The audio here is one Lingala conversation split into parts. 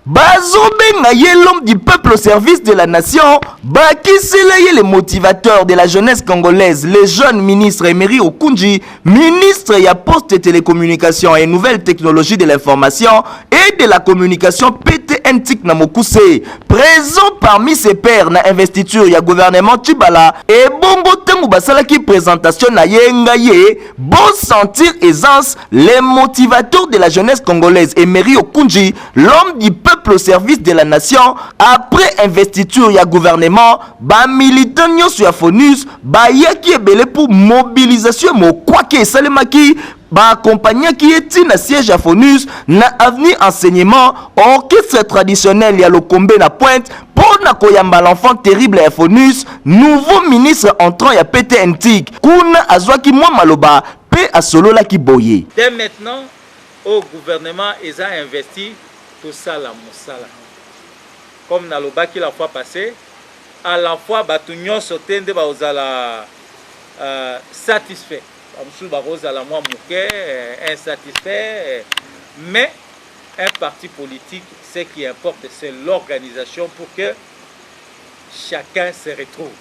Bazobenga ye l'homme du peuple au service de la nation. Bakisela ye les motivateurs de la jeunesse congolaise, les jeunes ministres Emery Okunji, ministre ya poste et télécommunications et nouvelles technologies de l'information et de la communication PTN Tik Namokuse. Présent parmi ses pairs na investiture ya gouvernement Tshibala et bongo tengu basala ki présentation na yenga ye, bon sentir aisance les motivateurs de la jeunesse congolaise Emery Okunji, l'homme du peuple au service de la nation. Après investiture ya gouvernement, ba militant nyonso ya FONUS ba yaki ebele pour mobilisation mo quoi que salemaki ba accompagner qui est na siège à FONUS na avenue enseignement orchestre traditionnel ya Lokombe na Pointe pour na koyamba l'enfant terrible à FONUS, nouveau ministre entrant ya PTN Tik kuna azwaki mwa maloba pe asolola ki boye. Dès maintenant au gouvernement ils ont investi tout ça la mosala comme na lobaki la fois passée, à la fois batunyo sotende ba ozala satisfait, ba ozala moi mouké insatisfait, mais un parti politique, ce qui importe c'est l'organisation pour que chacun se retrouve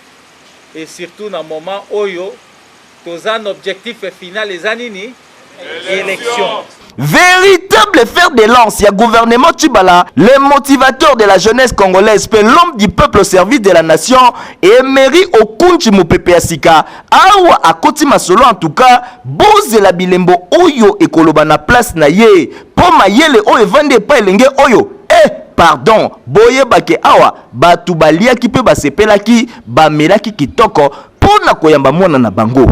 et surtout dans le moment oyo tous un objectif final les anini élection. Véritable fer de lance, il y a gouvernement Tshibala, les motivateurs de la jeunesse congolaise, l'homme du peuple au service de la nation, Emery Okunji Mopepe Asika, awa akoti masolo en tout cas, boze la bilembo oyo ekoloba na place na ye, po mayele oyo vende pa elenge oyo, pardon, boye bake awa, batu balia ki pe basepela ki, bamelaki kitoko, po na koyamba mwana na bango.